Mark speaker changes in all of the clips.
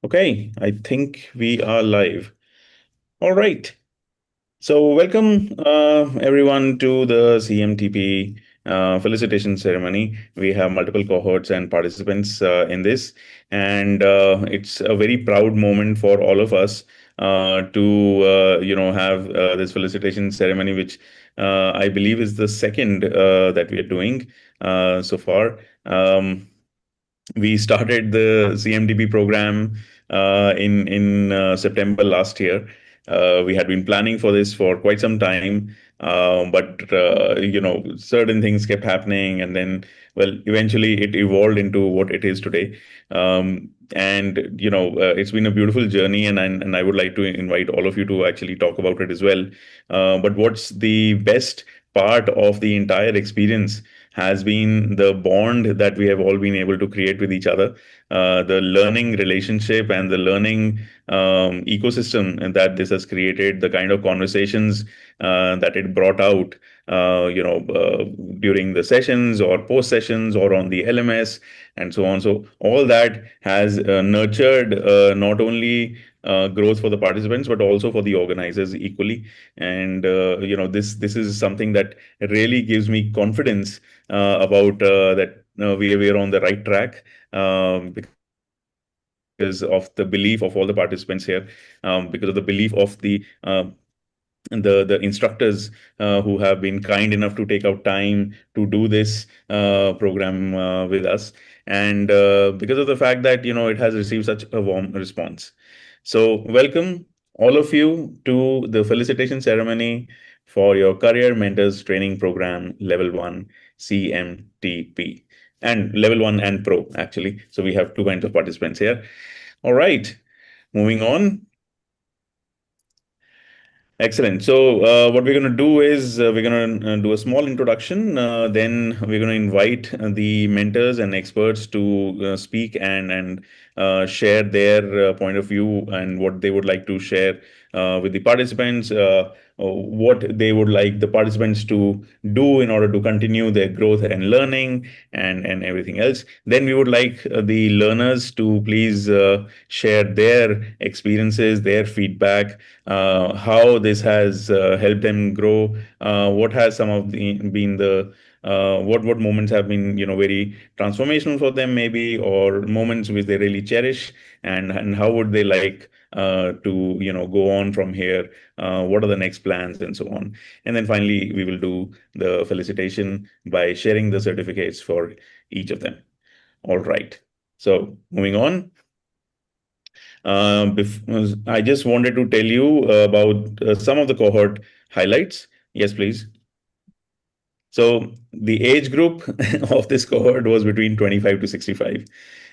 Speaker 1: Okay, I think we are live. All right. So, welcome everyone to the CMTP felicitation ceremony. We have multiple cohorts and participants in this, and it's a very proud moment for all of us to have this felicitation ceremony, which I believe is the second that we are doing so far. We started the CMTP program in September last year. We had been planning for this for quite some time, but certain things kept happening, and then, well, eventually it evolved into what it is today. It's been a beautiful journey, and I would like to invite all of you to actually talk about it as well. But what's the best part of the entire experience has been the bond that we have all been able to create with each other, the learning relationship and the learning ecosystem that this has created, the kind of conversations that it brought out, during the sessions or post sessions or on the LMS and so on. So all that has nurtured not only growth for the participants but also for the organizers equally. And this is something that really gives me confidence about that we are on the right track, because of the belief of all the participants here, because of the belief of the instructors who have been kind enough to take out time to do this program with us, and because of the fact that it has received such a warm response. So welcome all of you to the felicitation ceremony for your career mentors training program level 1 CMTP, and level 1 and pro actually. So we have two kinds of participants here. All right, moving on. Excellent. So, what we're going to do is we're going to do a small introduction. Then we're going to invite the mentors and experts to speak and share their point of view and what they would like to share with the participants, what they would like the participants to do in order to continue their growth and learning and everything else. Then we would like the learners to please share their experiences, their feedback, how this has helped them grow, what has some of the been the what moments have been very transformational for them maybe, or moments which they really cherish, and how would they like to go on from here, what are the next plans and so on. And then finally we will do the felicitation by sharing the certificates for each of them. All right, so moving on. I just wanted to tell you about some of the cohort highlights. Yes, please. So the age group of this cohort was between 25 to 65.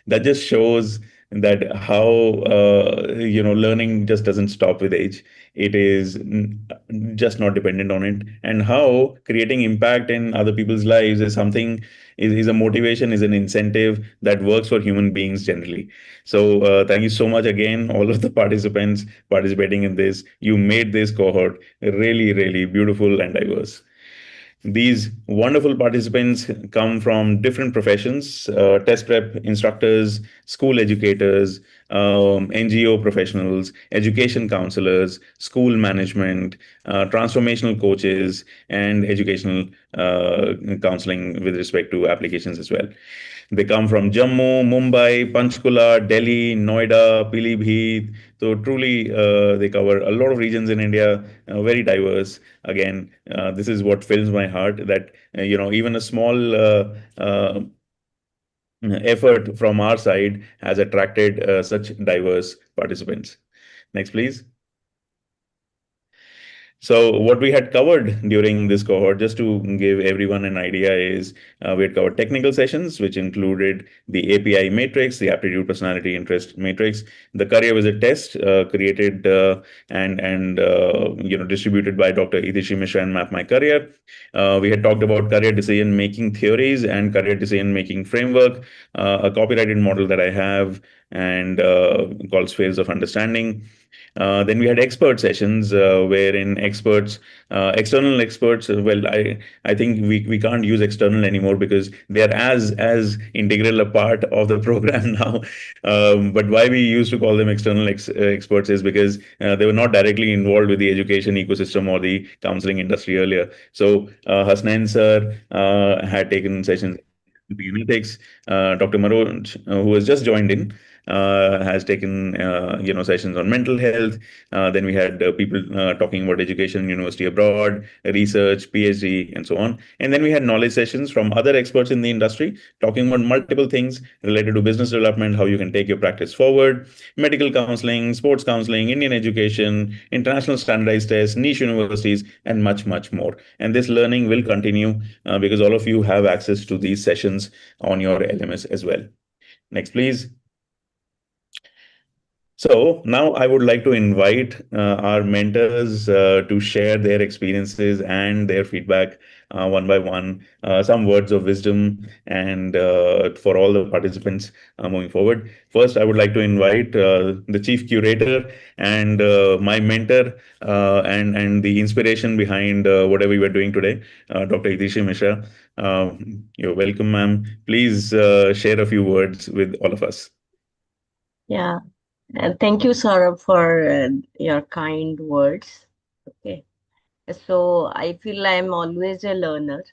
Speaker 1: That just shows that how learning just doesn't stop with age. It is just not dependent on it, and how creating impact in other people's lives is something, is a motivation, is an incentive that works for human beings generally. So thank you so much again, all of the participants participating in this. You made this cohort really, really beautiful and diverse. These wonderful participants come from different professions: test prep instructors, school educators, NGO professionals, education counselors, school management, transformational coaches, and educational counseling with respect to applications as well. They come from Jammu, Mumbai, Panchkula, Delhi, Noida, Pilibhit. So truly, they cover a lot of regions in India, very diverse. Again, this is what fills my heart, that even a small effort from our side has attracted such diverse participants. Next, please. So what we had covered during this cohort, just to give everyone an idea, is we had covered technical sessions, which included the API matrix, the aptitude, personality, interest matrix, the career visit test created and distributed by Dr. Itishi Mishra and Map My Career. We had talked about career decision making theories and career decision making framework, a copyrighted model that I have and called Spheres of Understanding. Then we had expert sessions wherein external experts. Well, I think we can't use external anymore because they are as integral a part of the program now. But why we used to call them external experts is because they were not directly involved with the education ecosystem or the counseling industry earlier. So Hasnain sir had taken sessions genetics. Dr. Maroj, who has just joined in, has taken sessions on mental health. Then we had people talking about education, university abroad, research, PhD, and so on. And then we had knowledge sessions from other experts in the industry talking about multiple things related to business development, how you can take your practice forward, medical counseling, sports counseling, Indian education, international standardized tests, niche universities, and much, much more. And this learning will continue because all of you have access to these sessions on your LMS as well. Next, please. So now I would like to invite our mentors to share their experiences and their feedback one by one, some words of wisdom, and for all the participants moving forward. First, I would like to invite the chief curator and my mentor and the inspiration behind whatever we were doing today, Dr. Idrishi Mishra. You're welcome, ma'am. Please share a few words with all of us.
Speaker 2: Yeah, thank you, Saurabh, for your kind words. Okay, so I feel I'm always a learner.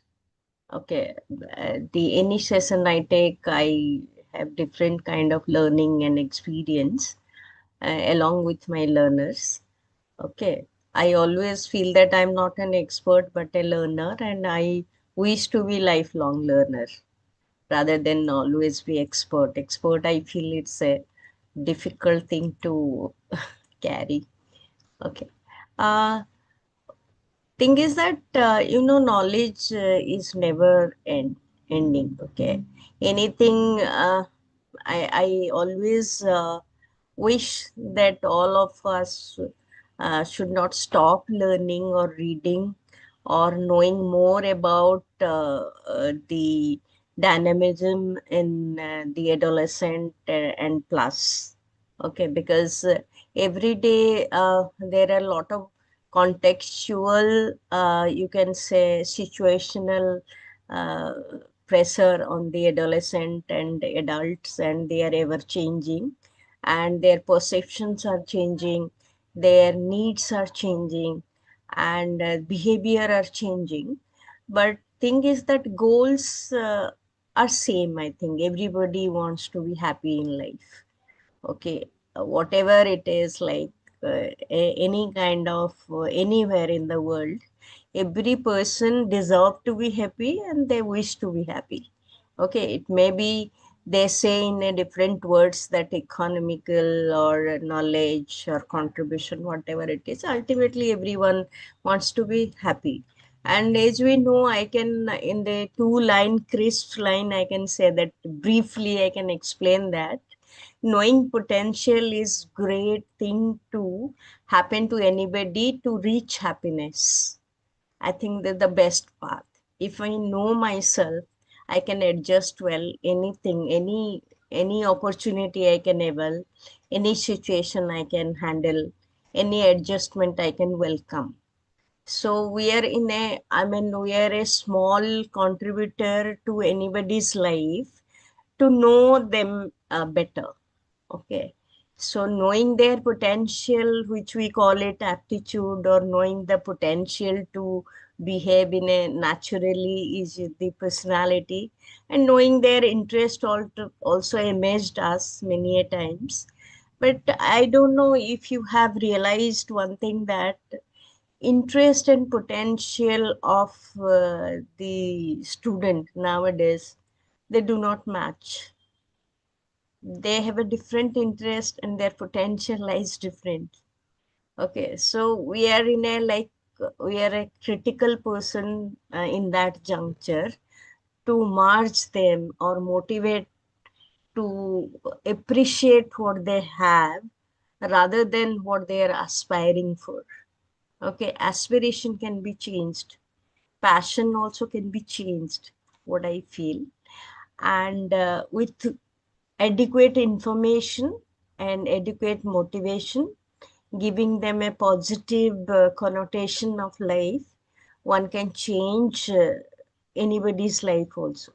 Speaker 2: Okay, the any session I take, I have different kind of learning and experience along with my learners. Okay, I always feel that I'm not an expert but a learner, and I wish to be lifelong learner rather than always be expert. Expert, I feel it's a difficult thing to carry. Okay. Uh, Thing is that knowledge is never ending. Okay. Anything I always wish that all of us should not stop learning or reading or knowing more about the dynamism in the adolescent and plus. Okay, because every day there are a lot of contextual, you can say, situational uh, pressure on the adolescent and adults, and they are ever changing, and their perceptions are changing, their needs are changing, and behavior are changing. But thing is that goals are same. I think everybody wants to be happy in life. Okay, whatever it is, like any kind of anywhere in the world, every person deserve to be happy and they wish to be happy. Okay, it may be they say in a different words that economical or knowledge or contribution, whatever it is, ultimately everyone wants to be happy. And as we know, I can in the two line crisp line, I can say that briefly, I can explain that knowing potential is great thing to happen to anybody to reach happiness. I think that the best path. If I know myself, I can adjust well anything, any opportunity I can able, any situation I can handle, any adjustment I can welcome. So we are in a, I mean, we are a small contributor to anybody's life to know them better. Okay. So knowing their potential, which we call it aptitude, or knowing the potential to behave in a naturally is the personality, and knowing their interest also amazed us many a times. But I don't know if you have realized one thing, that interest and potential of the student nowadays, they do not match. They have a different interest and their potential lies different. Okay, so we are in a like we are a critical person in that juncture to merge them or motivate to appreciate what they have rather than what they are aspiring for. Okay, aspiration can be changed, passion also can be changed, what I feel. And with adequate information and adequate motivation, giving them a positive connotation of life, one can change anybody's life also.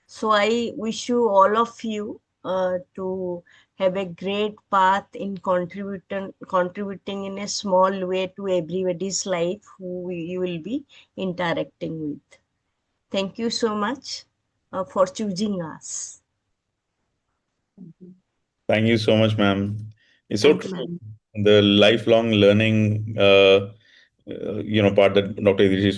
Speaker 2: So I wish you all of you to have a great path in contributing in a small way to everybody's life who you will be interacting with. Thank you so much for choosing us.
Speaker 1: Thank you so much, ma'am. It's so
Speaker 2: Thank you,
Speaker 1: true.
Speaker 2: ma'am.
Speaker 1: The lifelong learning, part that Dr. Idrishi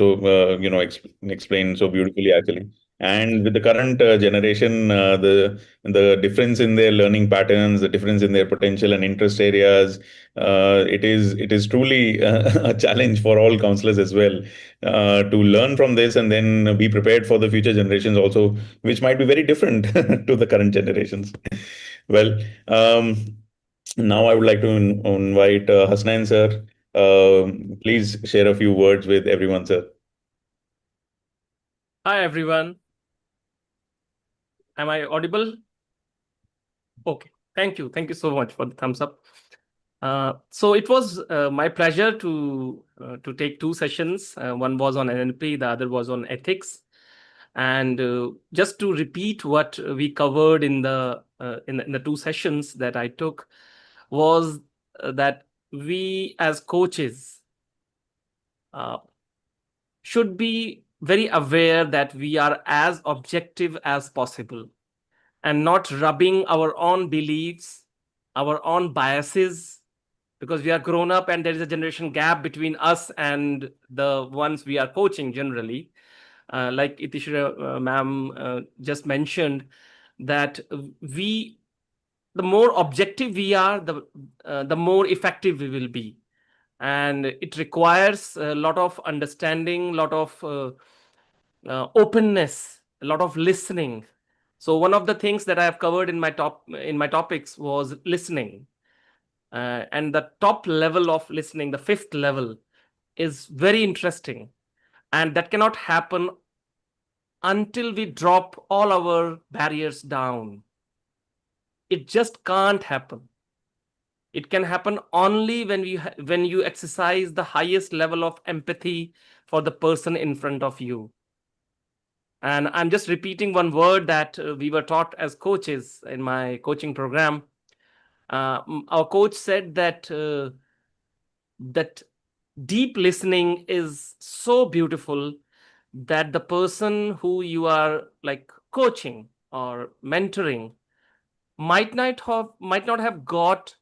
Speaker 1: explained so beautifully, actually. And with the current generation, the difference in their learning patterns, the difference in their potential and interest areas, it is truly a challenge for all counselors as well, to learn from this and then be prepared for the future generations also, which might be very different to the current generations. Well, now I would like to invite Hasnain sir. Please share a few words with everyone, sir.
Speaker 3: Hi everyone. Am I audible? Okay. Thank you. Thank you so much for the thumbs up. So it was my pleasure to take two sessions. One was on NLP, the other was on ethics. And just to repeat what we covered in the two sessions that I took was that we as coaches uh, should be very aware that we are as objective as possible and not rubbing our own beliefs, our own biases, because we are grown up and there is a generation gap between us and the ones we are coaching generally. Like Itishra ma'am just mentioned, that the more objective we are, the more effective we will be. And it requires a lot of understanding, lot of openness, a lot of listening. So one of the things that I have covered in my topics was listening, and the top level of listening, the fifth level, is very interesting, and that cannot happen until we drop all our barriers down. It just can't happen. It can happen only when you exercise the highest level of empathy for the person in front of you. And I'm just repeating one word that we were taught as coaches in my coaching program. Our coach said that deep listening is so beautiful that the person who you are like coaching or mentoring might not have got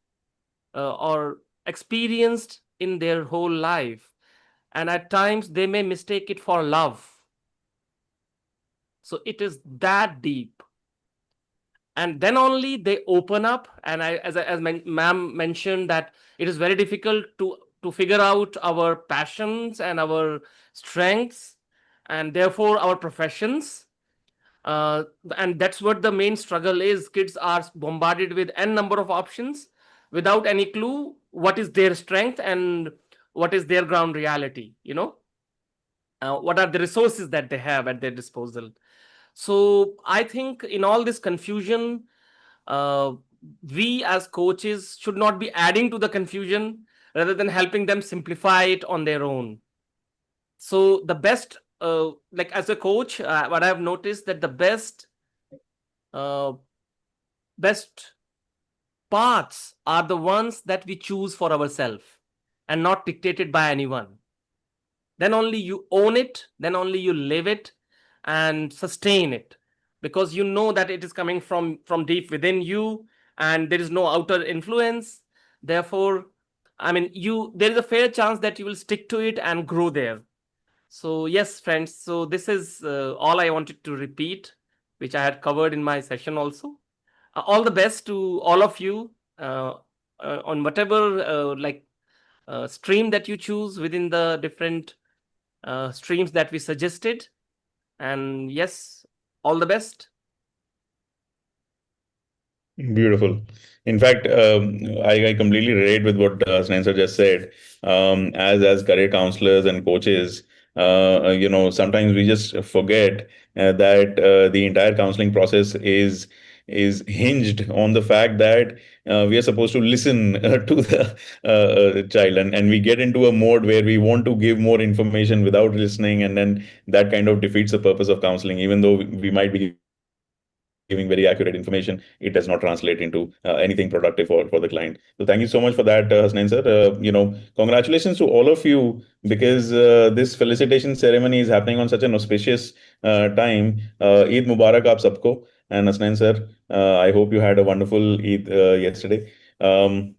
Speaker 3: or experienced in their whole life, and at times they may mistake it for love. So it is that deep, and then only they open up. And ma'am mentioned, that it is very difficult to figure out our passions and our strengths, and therefore our professions. uh, and that's what the main struggle is. Kids are bombarded with n number of options without any clue what is their strength and what is their ground reality, what are the resources that they have at their disposal. So I think in all this confusion, uh, we as coaches should not be adding to the confusion, rather than helping them simplify it on their own. So the best, like as a coach, what I've noticed, that the uh, best paths are the ones that we choose for ourselves and not dictated by anyone. Then only you own it, then only you live it and sustain it, because you know that it is coming from deep within you, and there is no outer influence. Therefore, I mean, you there is a fair chance that you will stick to it and grow there. So yes, friends, so this is all I wanted to repeat, which I had covered in my session also. All the best to all of you, on whatever stream that you choose within the different streams that we suggested. And yes, all the best.
Speaker 1: Beautiful. In fact, I completely relate with what Spencer just said. As career counselors and coaches, sometimes we just forget that the entire counseling process is is hinged on the fact that we are supposed to listen to the child, and we get into a mode where we want to give more information without listening, and then that kind of defeats the purpose of counseling. Even though we might be giving very accurate information, it does not translate into anything productive for the client. So thank you so much for that, Hasnain sir. Congratulations to all of you, because this felicitation ceremony is happening on such an auspicious time. Eid Mubarak aap sabko. And Hasnain sir, I hope you had a wonderful Eid yesterday. Um,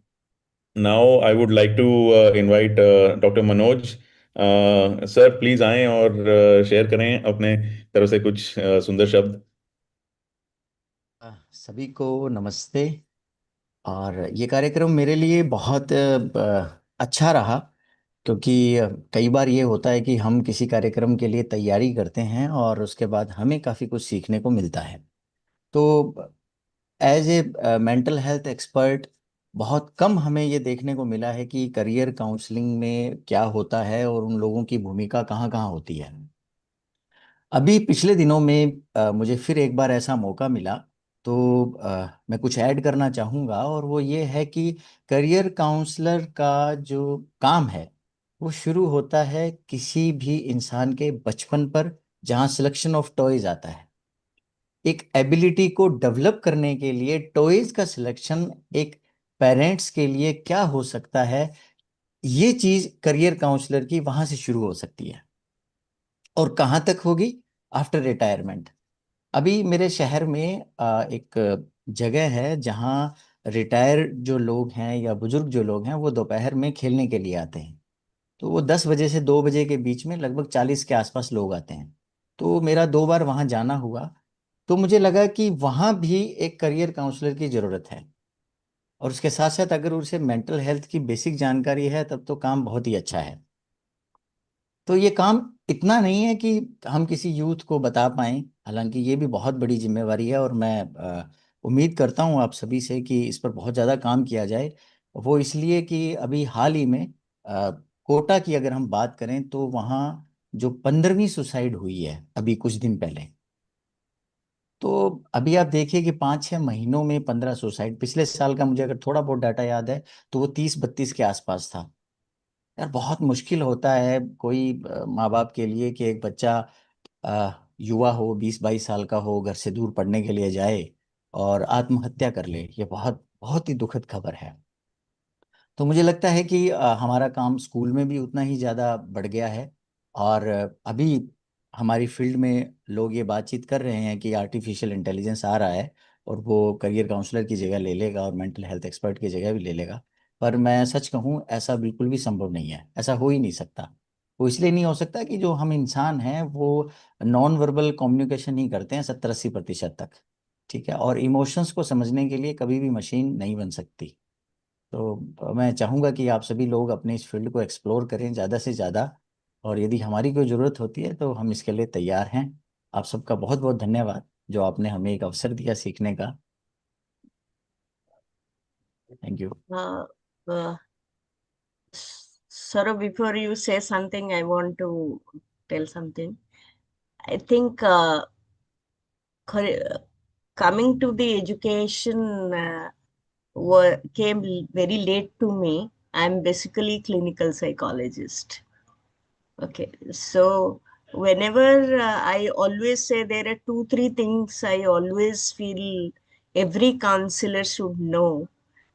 Speaker 1: Now I would like to invite Dr. Manoj. Sir please आएं और share करें अपने तरफ से कुछ सुंदर शब्द।
Speaker 4: सभी को नमस्ते। और ये कार्यक्रम मेरे लिए बहुत अच्छा रहा, क्योंकि कई बार ये होता है कि हम किसी कार्यक्रम के लिए तैयारी करते हैं और उसके बाद हमें काफ़ी कुछ सीखने को मिलता है। तो as a mental health expert बहुत कम हमें ये देखने को मिला है कि करियर काउंसलिंग में क्या होता है और उन लोगों की भूमिका कहाँ कहाँ होती है। अभी पिछले दिनों में मुझे फिर एक बार ऐसा मौका मिला, तो मैं कुछ ऐड करना चाहूँगा, और वो ये है कि करियर काउंसलर का जो काम है वो शुरू होता है किसी भी इंसान के बचपन पर, जहाँ सिलेक्शन ऑफ टॉयज आता है। एक एबिलिटी को डेवलप करने के लिए टॉयज का सिलेक्शन एक पेरेंट्स के लिए क्या हो सकता है, ये चीज करियर काउंसलर की वहां से शुरू हो सकती है। और कहाँ तक होगी? After retirement. अभी मेरे शहर में एक जगह है जहाँ रिटायर जो लोग हैं या बुजुर्ग जो लोग हैं वो दोपहर में खेलने के लिए आते हैं। तो वो 10 बजे से 2 बजे के बीच में लगभग 40 के आसपास लोग आते हैं। तो मेरा 2 बार वहाँ जाना हुआ, तो मुझे लगा कि वहाँ भी एक करियर काउंसलर की ज़रूरत है। और उसके साथ साथ अगर उसे मेंटल हेल्थ की बेसिक जानकारी है तब तो काम बहुत ही अच्छा है। तो ये काम इतना नहीं है कि हम किसी यूथ को बता पाएं, हालांकि ये भी बहुत बड़ी जिम्मेवारी है, और मैं उम्मीद करता हूं आप सभी से कि इस पर बहुत ज़्यादा काम किया जाए। वो इसलिए कि अभी हाल ही में कोटा की अगर हम बात करें तो वहाँ जो 15वीं सुसाइड हुई है अभी कुछ दिन पहले, तो अभी आप देखिए कि 5-6 महीनों में 15 सुसाइड। पिछले साल का मुझे अगर थोड़ा बहुत डाटा याद है तो वो 30-32 के आसपास था। यार बहुत मुश्किल होता है कोई माँ बाप के लिए कि एक बच्चा युवा हो, 20-22 साल का हो, घर से दूर पढ़ने के लिए जाए और आत्महत्या कर ले। ये बहुत बहुत ही दुखद खबर है। तो मुझे लगता है कि हमारा काम स्कूल में भी उतना ही ज़्यादा बढ़ गया है। और अभी हमारी फील्ड में लोग ये बातचीत कर रहे हैं कि आर्टिफिशियल इंटेलिजेंस आ रहा है और वो करियर काउंसलर की जगह ले लेगा और मेंटल हेल्थ एक्सपर्ट की जगह भी ले लेगा। पर मैं सच कहूँ, ऐसा बिल्कुल भी संभव नहीं है, ऐसा हो ही नहीं सकता। वो इसलिए नहीं हो सकता कि जो हम इंसान हैं वो नॉन वर्बल कम्युनिकेशन ही करते हैं 70-80% तक, ठीक है। और इमोशंस को समझने के लिए कभी भी मशीन नहीं बन सकती। तो मैं चाहूँगा कि आप सभी लोग अपने इस फील्ड को एक्सप्लोर करें ज़्यादा से ज़्यादा, और यदि हमारी कोई ज़रूरत होती है तो हम इसके लिए तैयार हैं। आप सबका बहुत बहुत धन्यवाद जो आपने हमें एक अवसर दिया सीखने का। Thank you.
Speaker 2: uh, Sort of before you say something, I want to tell something. I think coming to the education came very late to me. I'm basically clinical psychologist. Okay, so whenever I always say there are 2-3 things I always feel every counselor should know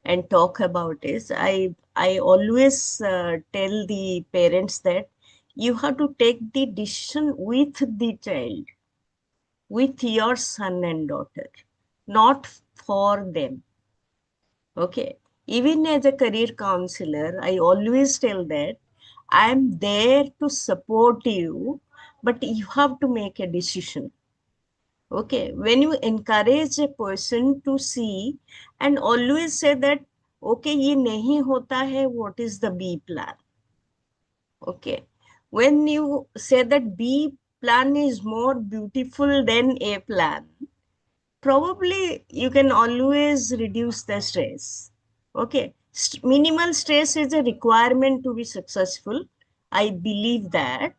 Speaker 2: and talk about is I always tell the parents that you have to take the decision with the child, with your son and daughter, not for them. Okay. Even as a career counselor, I always tell that I'm there to support you, but you have to make a decision. Okay. When you encourage a person to see and always say that, okay, ye nahi hota hai, what is the B plan? Okay. When you say that B plan is more beautiful than A plan, probably you can always reduce the stress. Okay. Minimal stress is a requirement to be successful. I believe that.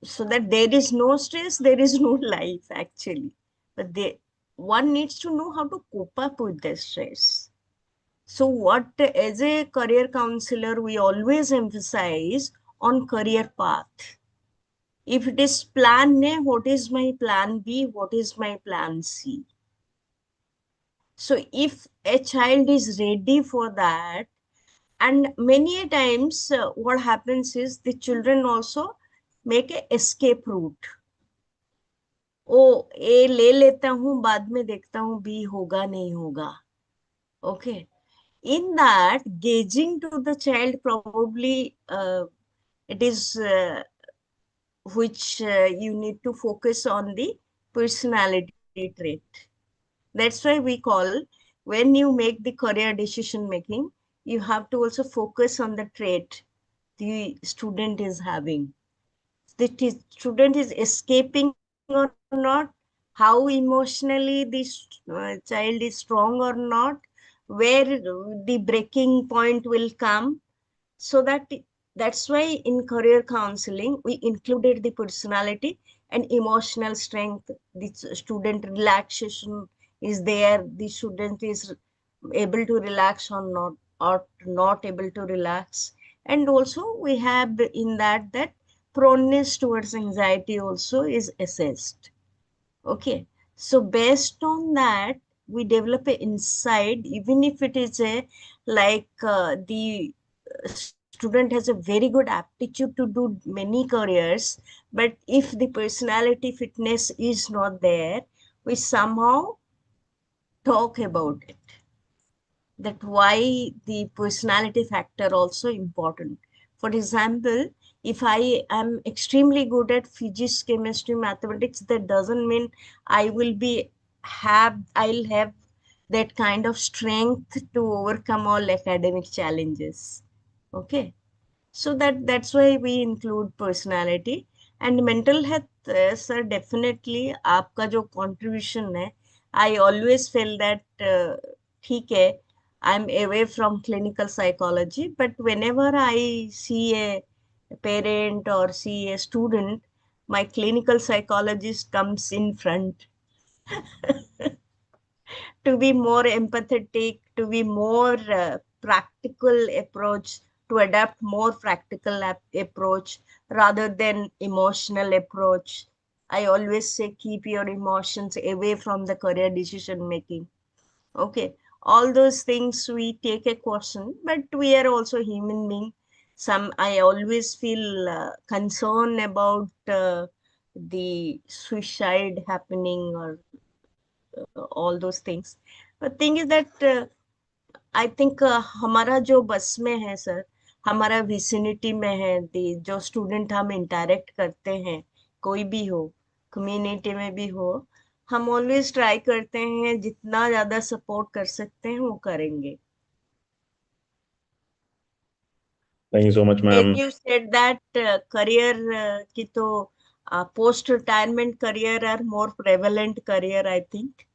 Speaker 2: So that there is no stress, there is no life actually. But one needs to know how to cope up with the stress. So what, as a career counselor, we always emphasize on career path. If it is plan A, what is my plan B? What is my plan C? So if a child is ready for that, and many a times what happens is the children also make a escape route. ओ ए ले लेता हूँ, बाद में देखता हूँ B होगा नहीं होगा. Okay. In that, gauging to the child, probably it is which you need to focus on the personality trait. That's why we call, when you make the career decision making, you have to also focus on the trait the student is having. The student is escaping or not, how emotionally this child is strong or not, where the breaking point will come. So that's why in career counseling we included the personality and emotional strength. The student relaxation is there, the student is able to relax or not able to relax. And also we have in that proneness towards anxiety also is assessed. Okay, so based on that, we develop a insight, even if it is a like the student has a very good aptitude to do many careers, but if the personality fitness is not there, we somehow talk about it. That why the personality factor also important. For example, if I am extremely good at physics, chemistry, mathematics, that doesn't mean I'll have that kind of strength to overcome all academic challenges. Okay. So that's why we include personality and mental health. Sir, definitely आपका जो contribution है, I always feel that ठीक है, I'm away from clinical psychology, but whenever I see a parent or see a student, my clinical psychologist comes in front to be more empathetic, to be more practical approach, to adapt more practical approach rather than emotional approach. I always say keep your emotions away from the career decision making. Okay, all those things we take a caution, but we are also human being. I always feel concerned about the suicide happening or all those things. But thing is that I think हमारा जो बस में है sir, हमारा vicinity में है, जो student हम इंटरेक्ट करते हैं, कोई भी हो, कम्युनिटी में भी हो, हम ऑलवेज ट्राई करते हैं जितना ज्यादा सपोर्ट कर सकते हैं वो करेंगे.
Speaker 1: Thank you so much,
Speaker 2: As
Speaker 1: ma'am.
Speaker 2: you said that career की तो post retirement career are more prevalent career. I think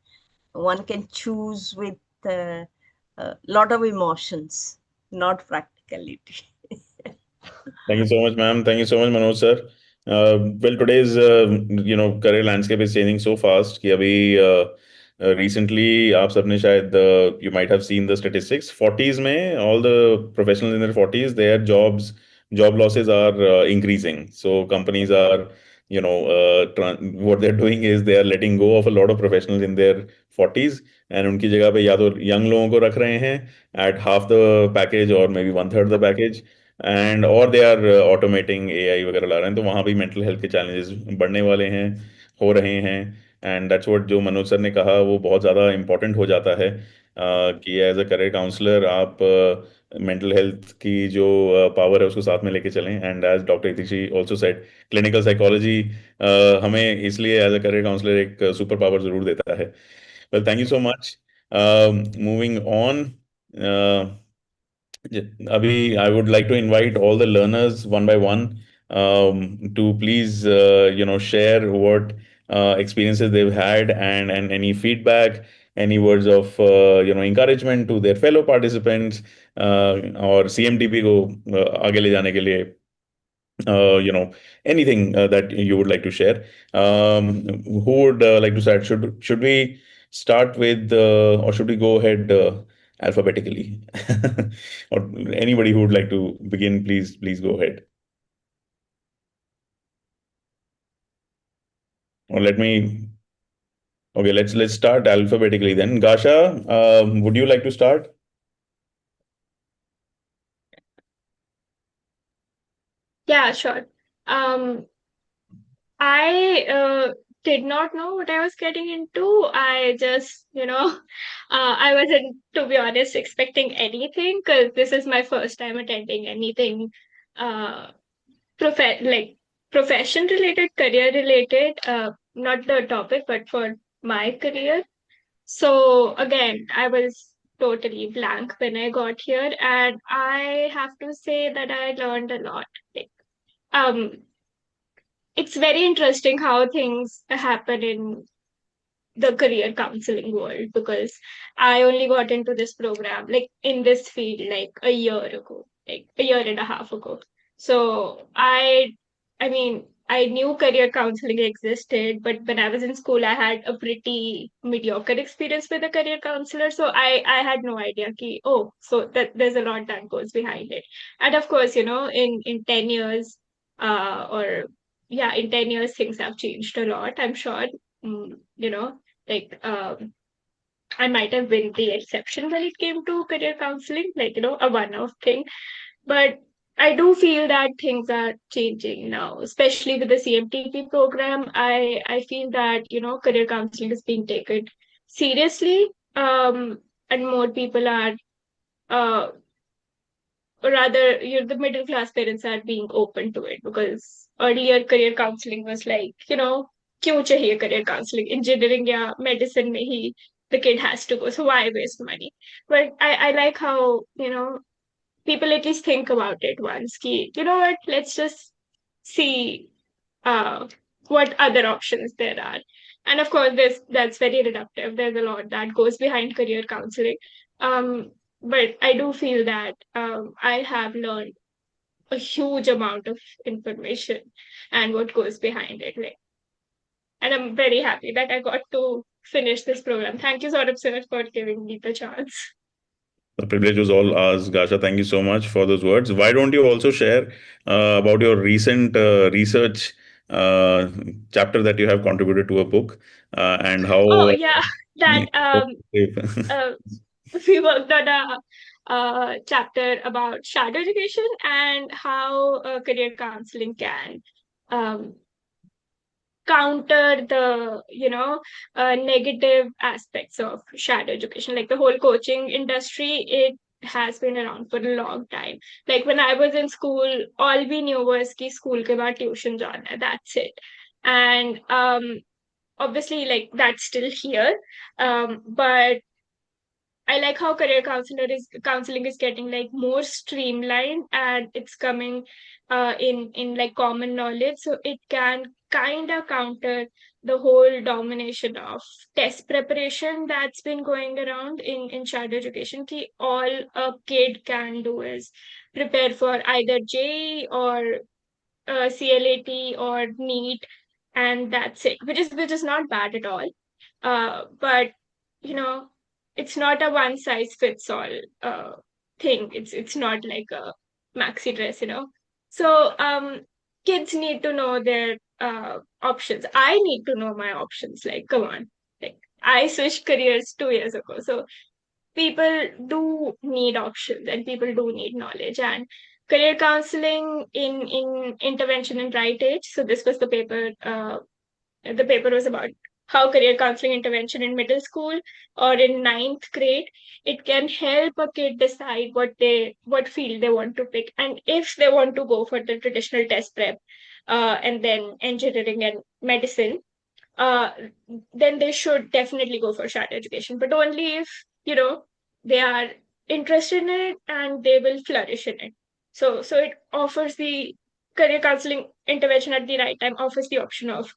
Speaker 2: one can choose with a lot of emotions, not practicality.
Speaker 1: Thank you so much, ma'am. Thank you so much, Manoj sir. Well, today's career landscape is changing so fast कि अभी recently आप सबने शायद you might have seen the statistics. 40s में all the professionals in their 40s, their job losses are increasing. So companies are what they're doing is they are letting go of a lot of professionals in their 40s, and उनकी जगह पे या तो young लोगों को रख रहे हैं at half the package or maybe one third the package, and और दे आर ऑटोमेटिंग एआई वगैरह ला रहे हैं, तो वहाँ भी मेंटल हेल्थ के चैलेंजेस बढ़ने वाले हैं, हो रहे हैं. एंड दैट्स व्हाट जो मनोज सर ने कहा वो बहुत ज़्यादा इंपॉर्टेंट हो जाता है कि एज अ करियर काउंसलर आप मेंटल हेल्थ की जो पावर है उसको साथ में लेके चलें. And as doctor Itishi also said, clinical psychology हमें इसलिए एज अ करियर काउंसलर एक सुपर पावर ज़रूर देता है. Well, thank you so much. Moving on, Abhi, I would like to invite all the learners one by one to please, share what experiences they've had, and any feedback, any words of, encouragement to their fellow participants, or CMTP को आगे ले जाने के लिए, anything that you would like to share. Who would like to start? Should we start with, or should we go ahead alphabetically? Or anybody who would like to begin, please go ahead. Or let me. Okay, let's start alphabetically then. Gasha, would you like to start?
Speaker 5: Yeah, sure. Um, I did not know what I was getting into. I just, I wasn't, to be honest, expecting anything because this is my first time attending anything uh, like profession related, career related, not the topic, but for my career. So again, I was totally blank when I got here, and I have to say that I learned a lot. Like, um, it's very interesting how things happen in the career counseling world because I only got into this program, like in this field, like a year ago, like a year and a half ago. So I mean, I knew career counseling existed, but when I was in school, I had a pretty mediocre experience with a career counselor. So I had no idea ki, oh, so that there's a lot that goes behind it. And of course, in 10 years, or yeah, in 10 years, things have changed a lot, I'm sure. You know, like I might have been the exception when it came to career counseling, like a one-off thing. But I do feel that things are changing now, especially with the CMTP program. I feel that career counseling is being taken seriously, and more people are, uh, or rather, the middle class parents are being open to it because earlier career counseling was like, क्यों चाहिए career counseling? Engineering या medicine में ही the kid has to go, so why waste money? But I like how, people at least think about it once. Ki, you know what? Let's just see uh, what other options there are. And of course, that's very reductive. There's a lot that goes behind career counseling. But I do feel that I have learned a huge amount of information and what goes behind it. Like, and I'm very happy that I got to finish this program. Thank you, Saurabh sir, for giving me the chance.
Speaker 1: The privilege was all ours. Gasha, thank you so much for those words. Why don't you also share about your recent research chapter that you have contributed to a book, and
Speaker 5: Oh
Speaker 1: how
Speaker 5: yeah, that uh, we worked on a chapter about shadow education and how career counseling can um, counter the negative aspects of shadow education. Like the whole coaching industry, it has been around for a long time. Like when I was in school, all we knew was ki school ke baad tuition jana hai, that's it. And obviously, like that's still here, but I like how career counseling is getting like more streamlined and it's coming in like common knowledge, so it can kind of counter the whole domination of test preparation that's been going around in shadow education. Ki all a kid can do is prepare for either JEE or CLAT or NEET, and that's it, which is not bad at all. But you know, it's not a one size fits all thing. It's not like a maxi dress. So kids need to know their options. I need to know my options. Like, come on, like I switched careers 2 years ago, so people do need options and people do need knowledge. And career counseling in intervention in right age. So this was the paper. The paper was about how career counseling intervention in middle school or in ninth grade, it can help a kid decide what field they want to pick, and if they want to go for the traditional test prep, and then engineering and medicine, uh, then they should definitely go for shadow education, but only if they are interested in it and they will flourish in it. So it offers the career counseling intervention at the right time offers the option of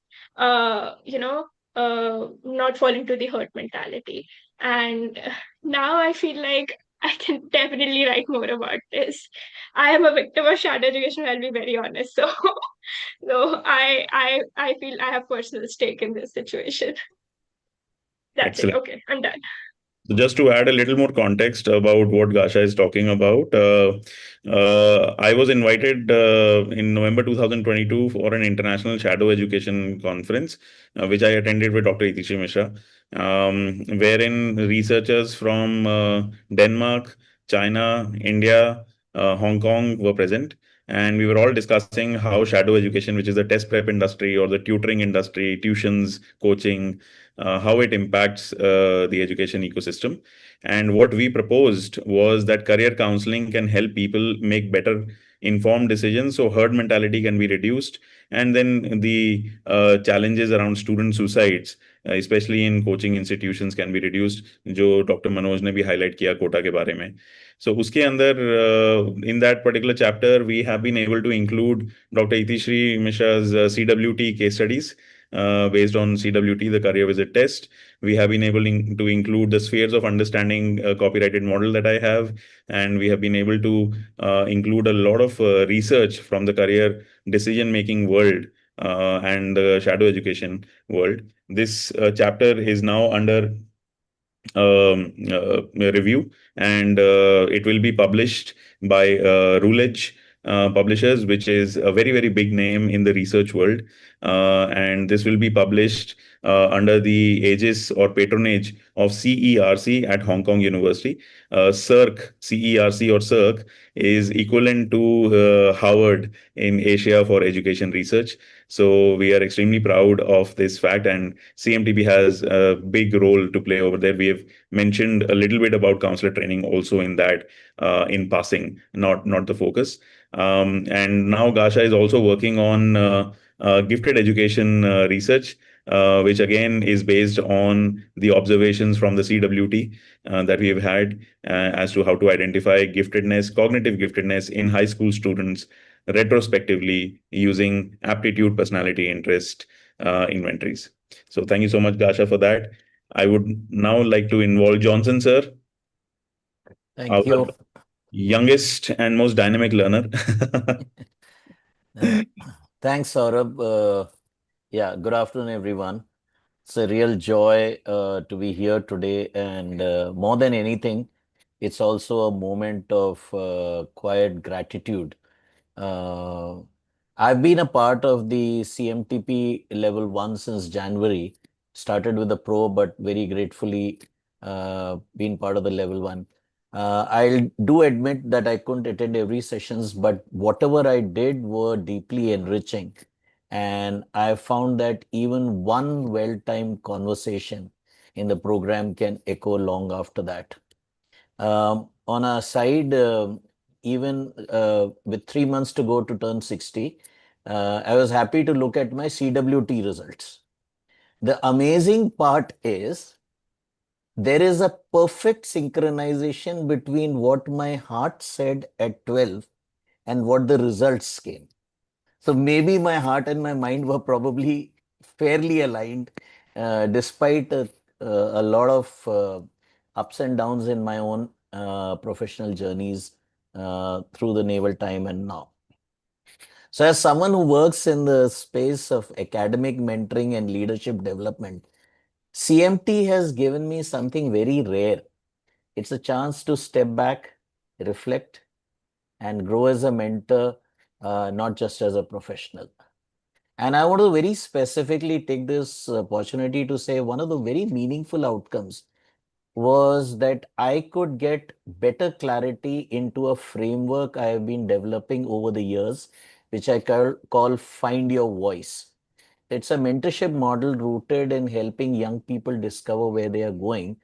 Speaker 5: not falling to the herd mentality. And now I feel like I can definitely write more about this. I am a victim of shadow education, I'll be very honest. So so I feel I have personal stake in this situation. That's it.
Speaker 1: Excellent.
Speaker 5: Okay, I'm done.
Speaker 1: So just to add a little more context about what Gasha is talking about, I was invited in November 2022 for an international shadow education conference, which I attended with Dr. Itishi Mishra, wherein researchers from Denmark, China, India, Hong Kong were present. And we were all discussing how shadow education, which is the test prep industry or the tutoring industry, tuitions, coaching, how it impacts the education ecosystem. And what we proposed was that career counseling can help people make better informed decisions, so herd mentality can be reduced, and then the challenges around student suicides, especially in coaching institutions, can be reduced, जो doctor Manoj ने भी highlight किया कोटा के बारे में. So उसके अंदर in that particular chapter we have been able to include Dr. Itishri Mishra's CWT case studies, based on CWT, the career visit test. We have been able to include the spheres of understanding copyrighted model that I have, and we have been able to include a lot of research from the career decision making world and the shadow education world. This chapter is now under review, and it will be published by Routledge Publishers, which is a very, very big name in the research world. And this will be published under the aegis or patronage of CERC at Hong Kong University. CERC or CERC is equivalent to Harvard in Asia for education research. So we are extremely proud of this fact, and CMTP has a big role to play over there. We have mentioned a little bit about counselor training also in that, in passing, not the focus. And now Gasha is also working on gifted education research, which again is based on the observations from the CWT that we have had as to how to identify giftedness, cognitive giftedness in high school students retrospectively using aptitude, personality, interest inventories. So thank you so much, Gasha, for that. I would now like to involve Johnson, sir,
Speaker 4: Thank
Speaker 1: our
Speaker 4: you.
Speaker 1: youngest and most dynamic learner.
Speaker 4: Thanks, Saurabh. Yeah, good afternoon, everyone. It's a real joy to be here today, and more than anything, it's also a moment of quiet gratitude. I've been a part of the CMTP level 1 since January, started with the pro, but very gratefully been part of the level 1. I do admit that I couldn't attend every sessions, but whatever I did were deeply enriching. And I found that even one well-timed conversation in the program can echo long after that. On a side, even with 3 months to go to turn 60, I was happy to look at my CWT results. The amazing part is there is a perfect synchronization between what my heart said at 12 and what the results came. So maybe my heart and my mind were probably fairly aligned, despite a lot of ups and downs in my own professional journeys through the naval time and now. So as someone who works in the space of academic mentoring and leadership development, CMT has given me something very rare. It's a chance to step back, reflect, and grow as a mentor, not just as a professional. And I want to very specifically take this opportunity to say one of the very meaningful outcomes was that I could get better clarity into a framework I have been developing over the years, which I call Find Your Voice. It's a mentorship model rooted in helping young people discover where they are going.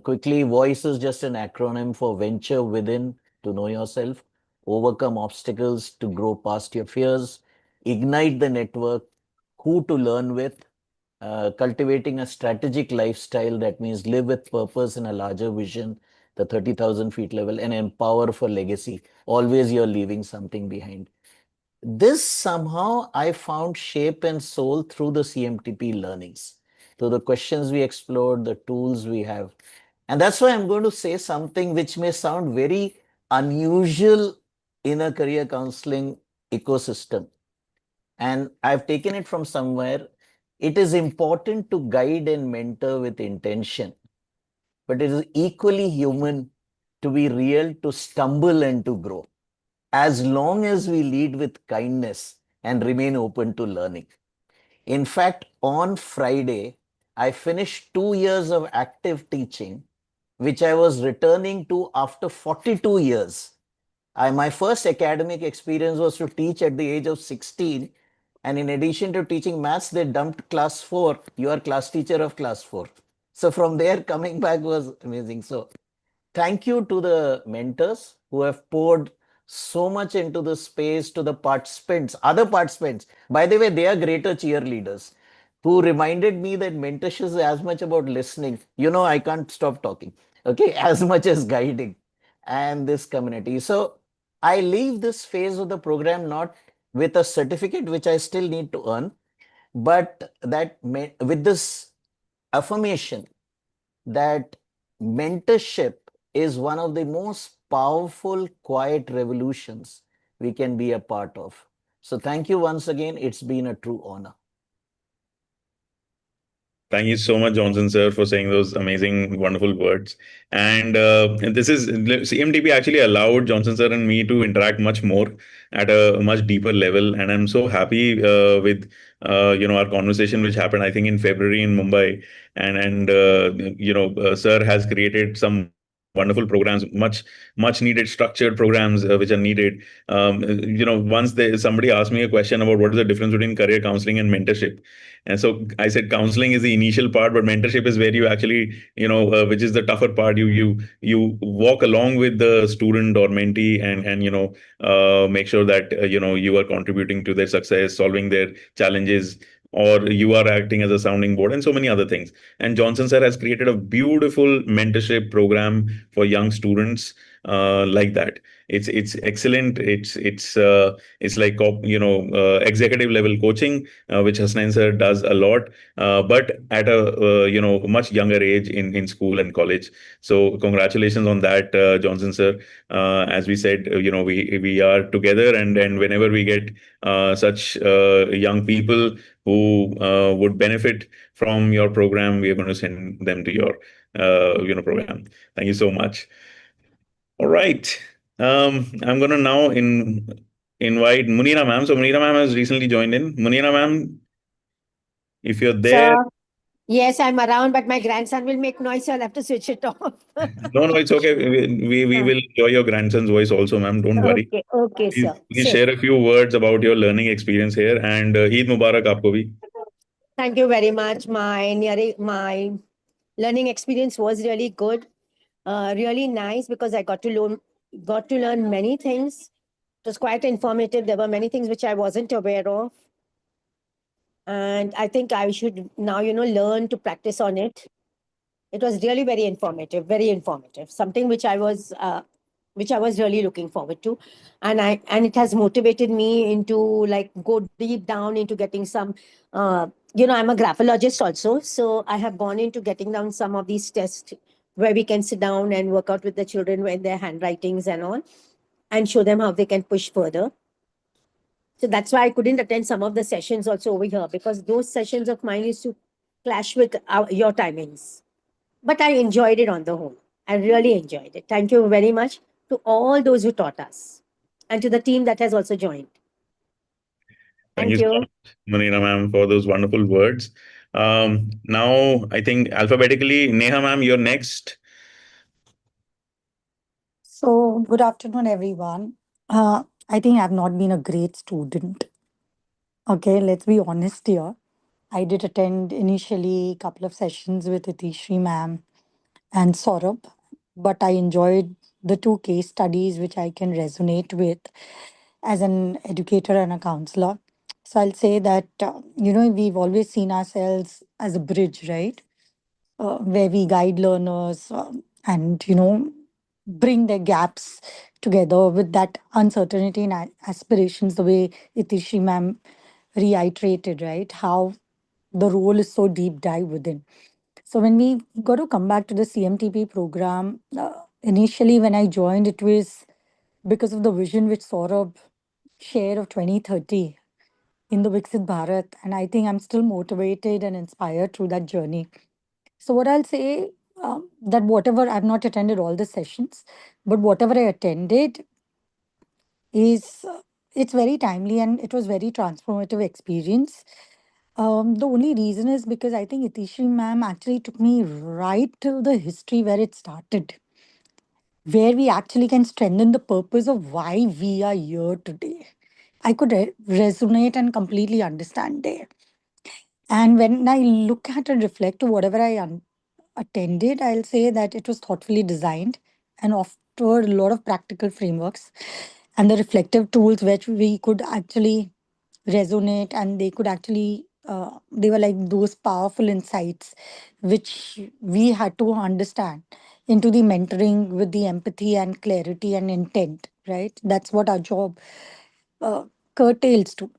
Speaker 4: Quickly, VOICE is just an acronym for venture within to know yourself, overcome obstacles to grow past your fears, ignite the network, who to learn with, cultivating a strategic lifestyle that means live with purpose in a larger vision, the 30,000 feet level, and empower for legacy. Always you're leaving something behind. This somehow I found shape and soul through the CMTP learnings, through the questions we explored, the tools we have. And that's why I'm going to say something which may sound very unusual in a career counseling ecosystem. And I've taken it from somewhere. It is important to guide and mentor with intention, but it is equally human to be real, to stumble and to grow, as long as we lead with kindness and remain open to learning. In fact, on Friday, I finished 2 years of active teaching, which I was returning to after 42 years. My first academic experience was to teach at the age of 16. And in addition to teaching maths, they dumped class 4. You are class teacher of class 4. So from there, coming back was amazing. So thank you to the mentors who have poured so much into the space, to the participants, other participants. By the way, they are greater cheerleaders who reminded me that mentorship is as much about listening. I can't stop talking, okay, as much as guiding and this community. So I leave this phase of the program not with a certificate, which I still need to earn, but that with this affirmation that mentorship is one of the most powerful, quiet revolutions we can be a part of. So thank you once again. It's been a true honor.
Speaker 1: Thank you so much, Johnson sir, for saying those amazing, wonderful words. And this is CMTP actually allowed Johnson sir and me to interact much more at a much deeper level. And I'm so happy with our conversation, which happened I think in February in Mumbai. And sir has created some wonderful programs, much needed structured programs which are needed. Once somebody asked me a question about what is the difference between career counseling and mentorship. And so I said counseling is the initial part, but mentorship is where you actually, which is the tougher part. You walk along with the student or mentee and make sure that you are contributing to their success, solving their challenges, or you are acting as a sounding board, and so many other things. And Johnson sir has created a beautiful mentorship program for young students like that. It's excellent. It's like executive level coaching, which Hasnain sir does a lot, but at a much younger age in school and college. So congratulations on that, Johnson sir. As we said, we are together, and whenever we get such young people who would benefit from your program, we are going to send them to your program. Thank you so much. All right. I'm going to now invite Munira ma'am. So Munira ma'am has recently joined in. Munira ma'am, if you're there.
Speaker 6: So, yes, I'm around, but my grandson will make noise, so I'll have to switch it off.
Speaker 1: No, it's okay. We will enjoy your grandson's voice also, ma'am. Don't worry.
Speaker 6: Okay,
Speaker 1: Please,
Speaker 6: sir.
Speaker 1: please share a few words about your learning experience here, and Eid Mubarak aapko bhi.
Speaker 6: Thank you very much. My learning experience was really good, really nice because I got to learn many things. It was quite informative. There were many things which I wasn't aware of, and I think I should now, learn to practice on it. It was really very informative. Something which I was really looking forward to, and it has motivated me into like go deep down into getting some. I'm a graphologist also, so I have gone into getting down some of these tests where we can sit down and work out with the children with their handwritings and all, and show them how they can push further. So that's why I couldn't attend some of the sessions also over here because those sessions of mine used to clash with your timings. But I enjoyed it on the whole. I really enjoyed it. Thank you very much to all those who taught us and to the team that has also joined.
Speaker 1: Thank you so much, Munira ma'am, for those wonderful words. Now, I think alphabetically, Neha ma'am, you're next.
Speaker 7: So, good afternoon, everyone. I think I've not been a great student. Okay, let's be honest here. I did attend initially a couple of sessions with Itishri ma'am and Saurabh, but I enjoyed the two case studies which I can resonate with as an educator and a counselor. So I'll say that, we've always seen ourselves as a bridge, right? Where we guide learners and, bring their gaps together with that uncertainty and aspirations, the way Itishi ma'am reiterated, right? How the role is so deep dive within. So when we got to come back to the CMTP program, initially when I joined, it was because of the vision which Saurabh shared of 2030. in the Viksit Bharat. And I think I'm still motivated and inspired through that journey. So what I'll say, that whatever, I've not attended all the sessions, but whatever I attended is, it's very timely and it was very transformative experience. The only reason is because I think Itishri ma'am actually took me right till the history where it started, where we actually can strengthen the purpose of why we are here today. I could resonate and completely understand there. And when I look at and reflect to whatever I attended, I'll say that it was thoughtfully designed and offered a lot of practical frameworks and the reflective tools which we could actually resonate, and they could actually they were like those powerful insights which we had to understand into the mentoring with the empathy and clarity and intent, right? That's what our job uh, curtails to.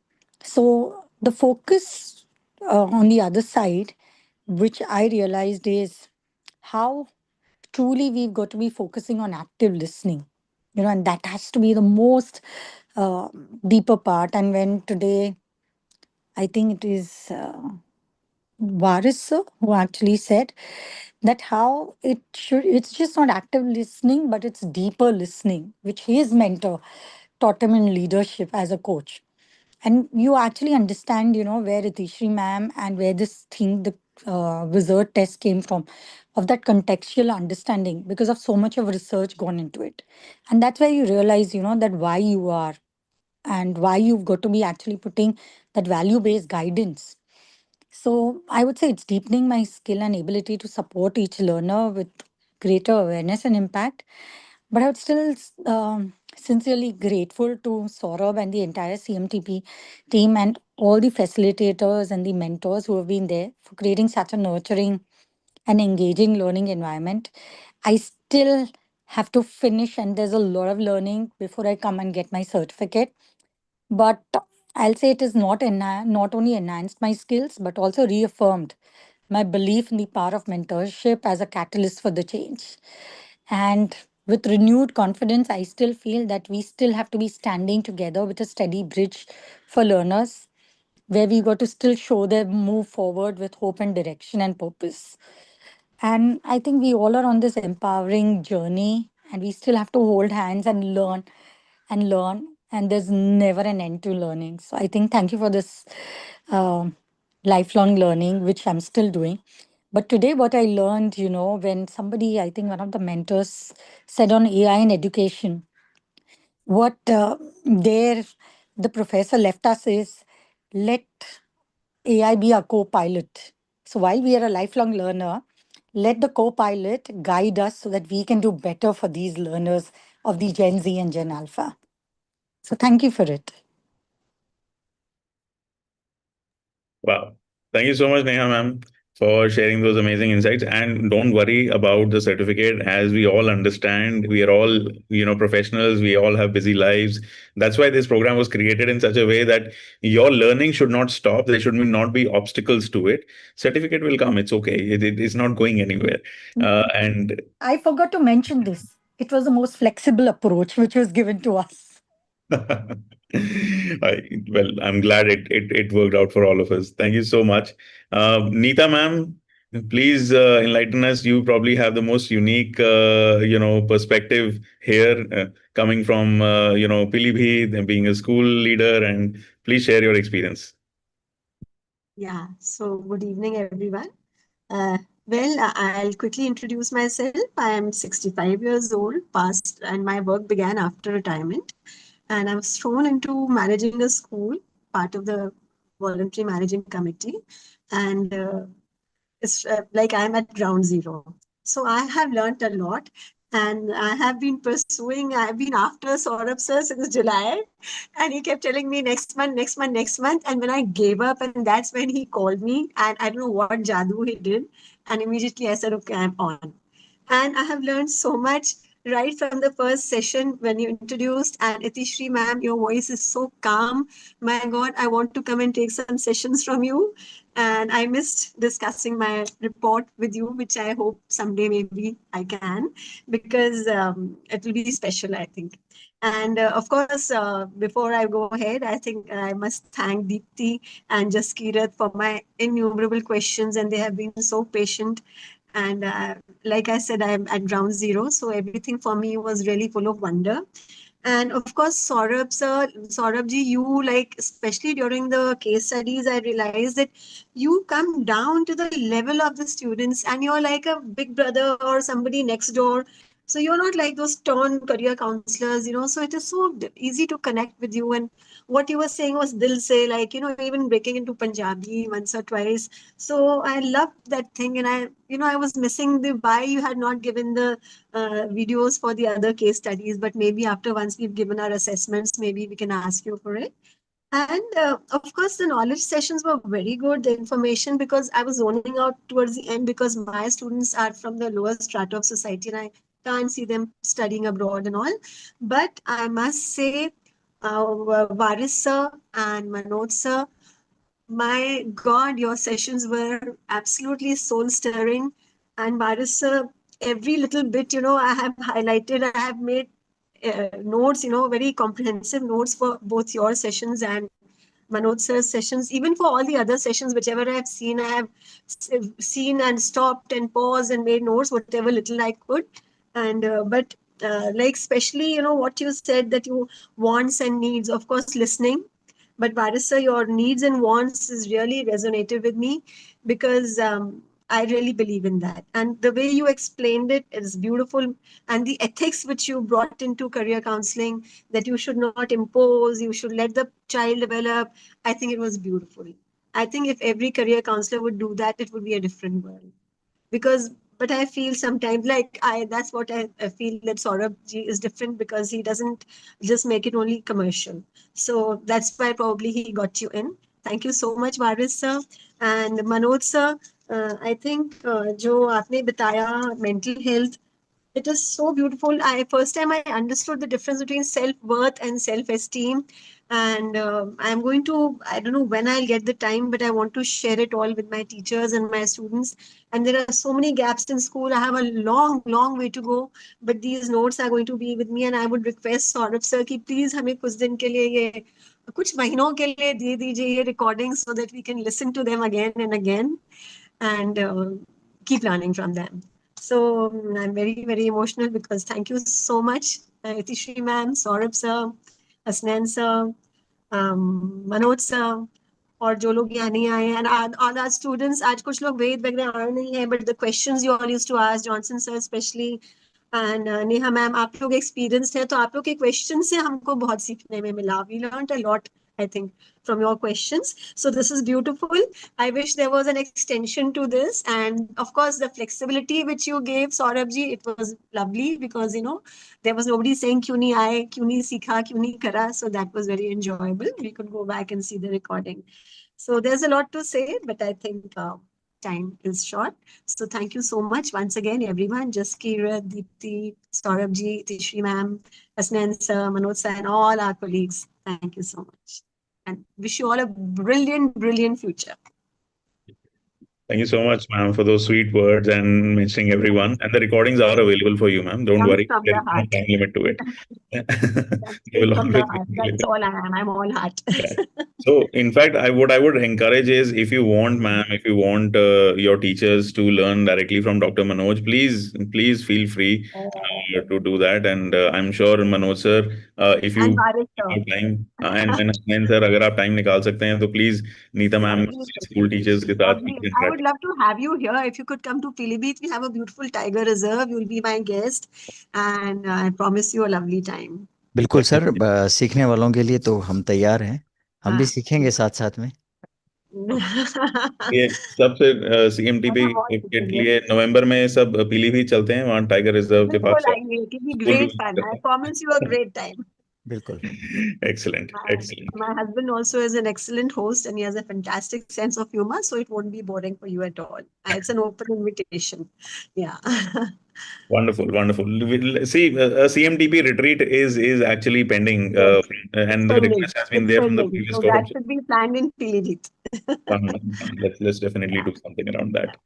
Speaker 7: So the focus on the other side, which I realized, is how truly we've got to be focusing on active listening, and that has to be the most uh, deeper part. And when today, I think it is Varis sir who actually said that how it's just not active listening, but it's deeper listening, which his mentor taught him in leadership as a coach. And you actually understand, where Itishri ma'am and where this thing, the wizard test came from, of that contextual understanding, because of so much of research gone into it. And that's where you realize, that why you are and why you've got to be actually putting that value-based guidance. So I would say it's deepening my skill and ability to support each learner with greater awareness and impact. But I would still sincerely grateful to Saurabh and the entire CMTP team and all the facilitators and the mentors who have been there for creating such a nurturing and engaging learning environment. I still have to finish, and there's a lot of learning before I come and get my certificate. But I'll say it is not only enhanced my skills, but also reaffirmed my belief in the power of mentorship as a catalyst for the change. And with renewed confidence, I still feel that we still have to be standing together with a steady bridge for learners, where we got to still show them move forward with hope and direction and purpose. And I think we all are on this empowering journey, and we still have to hold hands and learn and learn. And there's never an end to learning. So I think thank you for this um lifelong learning, which I'm still doing. But today, what I learned, when somebody, I think one of the mentors said on AI in education, what there the professor left us is, let AI be a co-pilot. So while we are a lifelong learner, let the co-pilot guide us so that we can do better for these learners of the Gen Z and Gen Alpha. So thank you for it.
Speaker 1: Wow. Thank you so much, Neha ma'am, for sharing those amazing insights. And don't worry about the certificate. As we all understand, we are all, professionals. We all have busy lives. That's why this program was created in such a way that your learning should not stop. There should not be obstacles to it. Certificate will come. It's okay. It's not going anywhere. And
Speaker 7: I forgot to mention this. It was the most flexible approach which was given to us.
Speaker 1: Well, I'm glad it worked out for all of us. Thank you so much. Neeta ma'am, please enlighten us. You probably have the most unique, perspective here, coming from, Pilibhit and being a school leader, and please share your experience.
Speaker 8: Yeah, so good evening, everyone. I'll quickly introduce myself. I am 65 years old, past, and my work began after retirement. And I was thrown into managing a school, part of the voluntary managing committee. And it's like I'm at ground zero. So I have learned a lot. And I have been I've been after Saurabh sir since July. And he kept telling me next month, next month, next month. And when I gave up, and that's when he called me. And I don't know what jadoo he did. And immediately I said, okay, I'm on. And I have learned so much right from the first session when you introduced. And Itishri ma'am, your voice is so calm. My God, I want to come and take some sessions from you. And I missed discussing my report with you, which I hope someday maybe I can, because it will be special, I think. And of course, before I go ahead, I think I must thank Deepti and Jaskirat for my innumerable questions, and they have been so patient. And like I said, I'm at ground zero, so everything for me was really full of wonder. And of course, Saurabh sir, Saurabh ji, you like, especially during the case studies, I realized that you come down to the level of the students and you're like a big brother or somebody next door. So you're not like those torn career counselors, so it is so easy to connect with you. And what you were saying was dil se, like, even breaking into Punjabi once or twice. So I loved that thing. And I was missing the why you had not given the videos for the other case studies, but maybe after once we've given our assessments, maybe we can ask you for it. And of course, the knowledge sessions were very good. The information, because I was zoning out towards the end because my students are from the lower strata of society and I can't see them studying abroad and all. But I must say, Varis sir and Manoj sir, my God, your sessions were absolutely soul stirring. And Varis sir, every little bit, I have highlighted, I have made notes, very comprehensive notes for both your sessions and Manoj sir's sessions, even for all the other sessions, whichever I have seen, I have seen and stopped and paused and made notes, whatever little I could. And but like especially, what you said that you wants and needs, of course, listening. But Barissa, your needs and wants is really resonated with me because I really believe in that. And the way you explained it is beautiful. And the ethics which you brought into career counseling, that you should not impose, you should let the child develop. I think it was beautiful. I think if every career counselor would do that, it would be a different world. Because, but I feel sometimes like that's what I feel that Saurabh ji is different because he doesn't just make it only commercial. So that's why probably he got you in. Thank you so much, Varis sir. And Manoj sir, I think जो आपने बताया mental health, it is so beautiful. First time I understood the difference between self-worth and self-esteem. And I'm going to, I don't know when I'll get the time, but I want to share it all with my teachers and my students. And there are so many gaps in school. I have a long, long way to go. But these notes are going to be with me. And I would request Saurabh sir कि please हमें कुछ दिन के लिए ये कुछ महीनों के लिए दे दीजिए ये recordings so that we can listen to them again and again and keep learning from them. So I'm very, very emotional because thank you so much, Itishri ma'am, Saurabh sir, Hasnan sir, Manoj sir, और जो लोग यहाँ नहीं आए and all our students, आज कुछ लोग वेद वगैरह आए नहीं हैं, but the questions you all used to ask, Johnson sir especially, and Neha ma'am, आप लोग experienced हैं, तो आप लोग के questions से हमको बहुत सीखने में मिला. We learned a lot, I think, from your questions. So this is beautiful. I wish there was an extension to this. And of course, the flexibility which you gave, Saurabh ji, it was lovely because, there was nobody saying, kyun nahi aaye, kyun nahi sikha, kyun nahi kara. So that was very enjoyable. We could go back and see the recording. So there's a lot to say, but I think time is short. So thank you so much once again, everyone. Jaskira, Deepti, Saurabh ji, Tishri ma'am, Hasnan sir, Manoj sir, and all our colleagues. Thank you so much. And wish you all a brilliant, brilliant future.
Speaker 1: Thank you so much, ma'am, for those sweet words and mentioning everyone. And the recordings are available for you, ma'am. Don't
Speaker 8: Comes
Speaker 1: worry.
Speaker 8: from
Speaker 1: There
Speaker 8: the
Speaker 1: is no
Speaker 8: heart.
Speaker 1: time limit to it. They
Speaker 8: Straight
Speaker 1: will
Speaker 8: from the
Speaker 1: always be
Speaker 8: heart. That's
Speaker 1: available.
Speaker 8: all I am. I'm all heart.
Speaker 1: Yeah. So, in fact, I would encourage is if you want, ma'am, if you want your teachers to learn directly from Dr. Manoj, please feel free to do that. And I'm sure Manoj sir, if
Speaker 8: And
Speaker 1: you
Speaker 8: Varis sir.
Speaker 1: have time, and sir, अगर आप time निकाल सकते हैं, तो please Neeta ma'am
Speaker 8: Lovely.
Speaker 1: School teachers के साथ
Speaker 8: Lovely.
Speaker 1: please
Speaker 8: I would
Speaker 1: interact.
Speaker 8: love to have you here. If you could come to Pilibhit, we have a beautiful tiger reserve. You'll be my guest. And I promise you a lovely time.
Speaker 4: बिल्कुल sir, सीखने वालों के लिए तो हम तैयार हैं, हम भी सीखेंगे साथ साथ में.
Speaker 1: ये सबसे CMTP के लिए नवंबर में सब पीलीभीत चलते हैं वहाँ टाइगर रिजर्व के पास.
Speaker 8: बिल्कुल आइए. It will be great fun. I promise you a great time.
Speaker 4: बिल्कुल.
Speaker 1: Excellent.
Speaker 8: My husband also is an excellent host and he has a fantastic sense of humor, so it won't be boring for you at all. It's an open invitation. Yeah.
Speaker 1: Wonderful. See, a CMTP retreat is actually pending,
Speaker 8: Yes.
Speaker 1: and the
Speaker 8: Pending.
Speaker 1: request has been
Speaker 8: It's
Speaker 1: there from the
Speaker 8: pending.
Speaker 1: previous
Speaker 8: So that
Speaker 1: cohort.
Speaker 8: should be planned in Pilibhit.
Speaker 1: Let's definitely do something around that.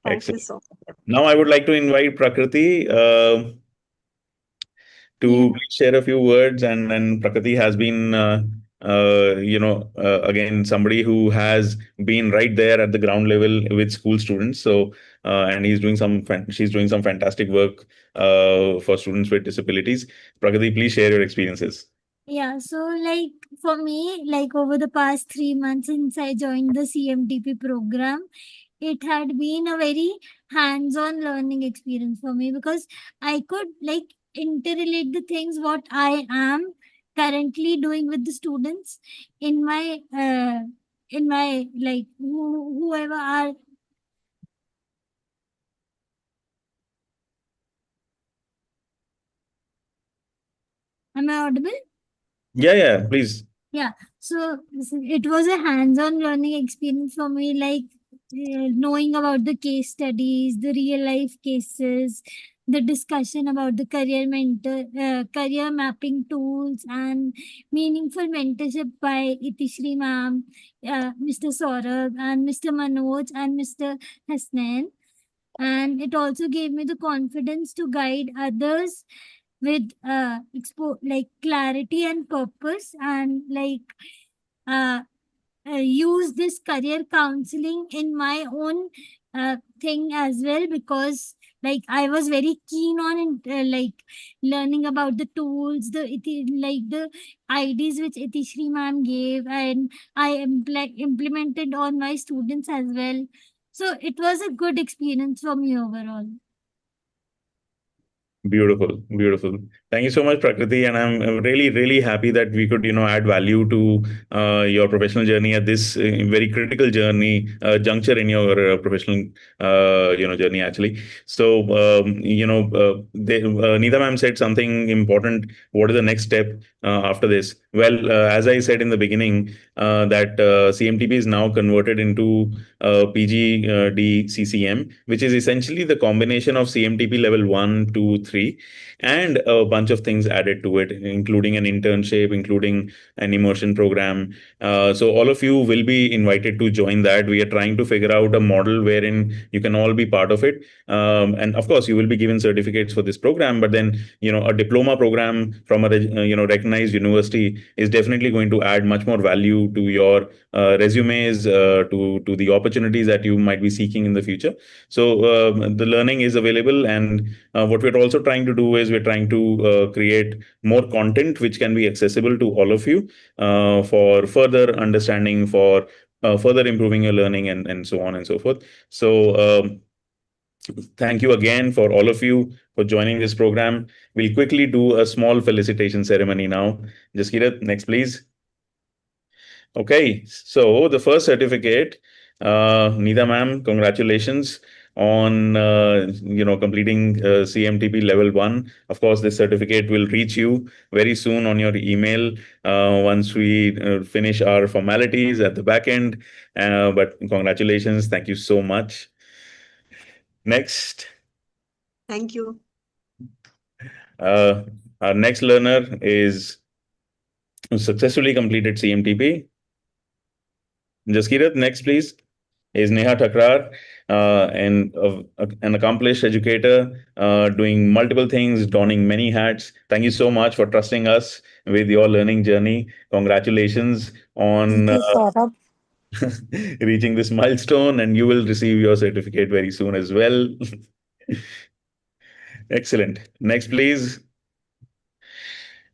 Speaker 8: Thank you
Speaker 1: Excellent.
Speaker 8: so much.
Speaker 1: Now I would like to invite Prakriti
Speaker 7: Yeah.
Speaker 1: to please share a few words. And Prakriti has been, again, somebody who has been right there at the ground level with school students. So, and she's doing some fantastic work for students with disabilities. Prakriti, please share your experiences.
Speaker 9: Yeah, so like for me, like over the past 3 months since I joined the CMTP program, it had been a very hands-on learning experience for me because I could like interrelate the things what I am currently doing with the students in my like whoever are. Am I audible?
Speaker 1: Yeah, please.
Speaker 9: Yeah, so it was a hands-on learning experience for me, like knowing about the case studies, the real life cases, the discussion about the career mapping tools, and meaningful mentorship by Itishri ma'am, Mr. Saurabh, and Mr. Manoj, and Mr. Hasnain. And it also gave me the confidence to guide others with like clarity and purpose, and like uh, use this career counseling in my own thing as well, because like I was very keen on like learning about the tools, like the IDs which Itishri ma'am gave, and I implemented on my students as well. So it was a good experience for me overall.
Speaker 1: Beautiful, beautiful. Thank you so much, Prakriti. And I'm really, really happy that we could, add value to your professional journey at this very critical juncture in your professional, journey, actually. So, Neeta ma'am said something important. What is the next step after this? Well, as I said in the beginning, that CMTP is now converted into PGD CCM, which is essentially the combination of CMTP level 1, 2, 3, and a bunch of things added to it, including an internship, including an immersion program. So all of you will be invited to join that. We are trying to figure out a model wherein you can all be part of it. And of course, you will be given certificates for this program, but then, a diploma program from a recognized university is definitely going to add much more value to your resumes, to the opportunities that you might be seeking in the future. So the learning is available, and what we're also trying to do is we're trying to create more content which can be accessible to all of you for further understanding, for further improving your learning, and so on and so forth. So thank you again for all of you for joining this program. We'll quickly do a small felicitation ceremony now. Jaskirat, next, please. Okay, so the first certificate, Neeta ma'am, congratulations on completing CMTP level 1. Of course, this certificate will reach you very soon on your email once we finish our formalities at the back end. But congratulations, thank you so much. Next,
Speaker 8: Thank you.
Speaker 1: our next learner is successfully completed CMTP. Jaskirat, next, please. Is Neha Thakrar, an accomplished educator, doing multiple things, donning many hats. Thank you so much for trusting us with your learning journey. Congratulations on
Speaker 7: Thank you, Saurabh.
Speaker 1: reaching this milestone, and you will receive your certificate very soon as well. Excellent. Next, please.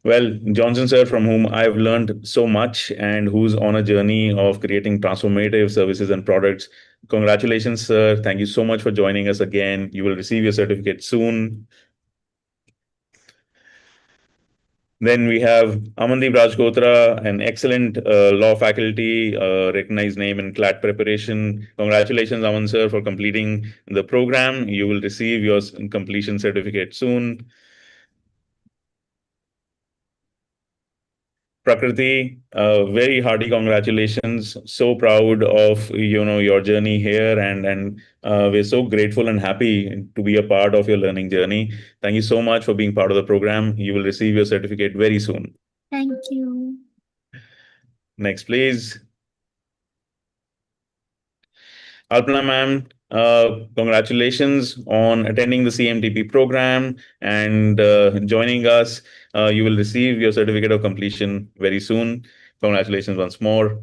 Speaker 1: Well, Johnson sir, from whom I've learned so much and who's on a journey of creating transformative services and products. Congratulations, sir. Thank you so much for joining us again. You will receive your certificate soon. Then we have Amandeep Rajkotra, an excellent law faculty, recognized name in CLAT preparation. Congratulations, Aman sir, for completing the program. You will receive your completion certificate soon. Prakriti, very hearty congratulations. So proud of your journey here, and we're so grateful and happy to be a part of your learning journey. Thank you so much for being part of the program. You will receive your certificate very soon.
Speaker 9: Thank you.
Speaker 1: Next, please. Alpana ma'am, congratulations on attending the CMTP program and joining us. You will receive your certificate of completion very soon. Congratulations once more.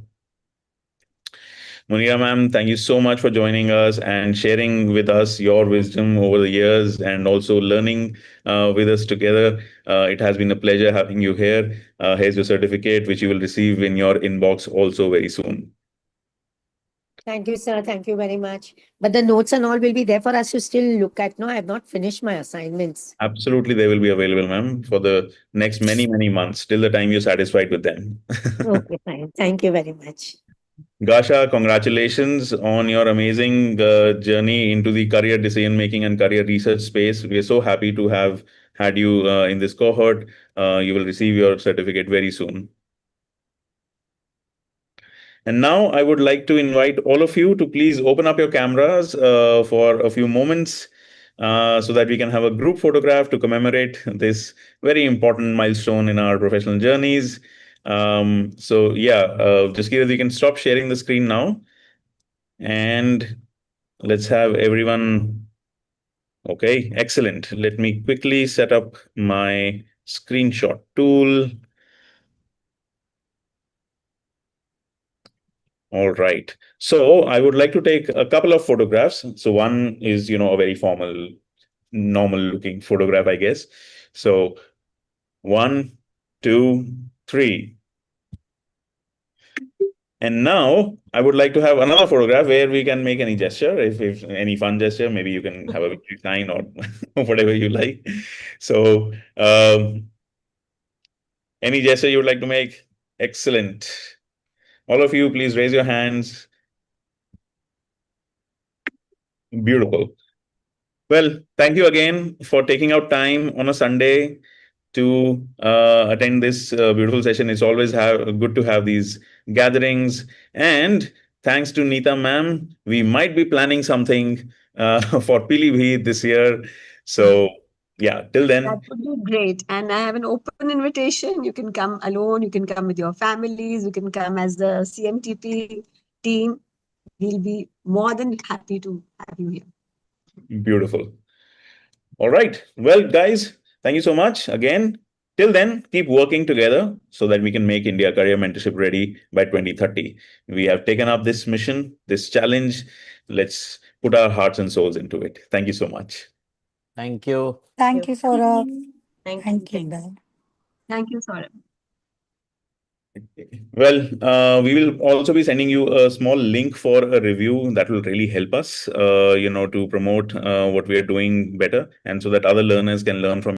Speaker 1: Munira ma'am, thank you so much for joining us and sharing with us your wisdom over the years and also learning with us together. It has been a pleasure having you here. Here's your certificate, which you will receive in your inbox also very soon.
Speaker 6: Thank you, sir. Thank you very much. But the notes and all will be there for us to still look at. No, I have not finished my assignments.
Speaker 1: Absolutely, they will be available, ma'am, for the next many, many months till the time you're satisfied with them.
Speaker 6: Okay, fine. Thank you very much.
Speaker 1: Gasha, congratulations on your amazing journey into the career decision making and career research space. We are so happy to have had you in this cohort. You will receive your certificate very soon. And now I would like to invite all of you to please open up your cameras for a few moments so that we can have a group photograph to commemorate this very important milestone in our professional journeys. So yeah, Jaskira, you can stop sharing the screen now. And let's have everyone. Okay, excellent. Let me quickly set up my screenshot tool. All right. So I would like to take a couple of photographs. So one is, a very formal, normal looking photograph, I guess. So 1, 2, 3. And now I would like to have another photograph where we can make any gesture, if any fun gesture, maybe you can have a victory sign or whatever you like. So any gesture you would like to make? Excellent. All of you, please raise your hands. Beautiful. Well, thank you again for taking out time on a Sunday to attend this beautiful session. It's always good to have these gatherings. And thanks to Neeta ma'am, we might be planning something for Pilibhit this year. So yeah, till then.
Speaker 8: That would be great. And I have an open invitation. You can come alone, you can come with your families, you can come as the CMTP team. We'll be more than happy to have you here.
Speaker 1: Beautiful. All right. Well, guys, thank you so much again. Till then, keep working together so that we can make India career mentorship ready by 2030. We have taken up this mission, this challenge. Let's put our hearts and souls into it. Thank you so much.
Speaker 4: Thank you.
Speaker 7: Thank you, Saurabh.
Speaker 2: Thank you.
Speaker 7: Thank you. Bye.
Speaker 8: Thank you, Saurabh.
Speaker 1: Well, we will also be sending you a small link for a review that will really help us, to promote what we are doing better, and so that other learners can learn from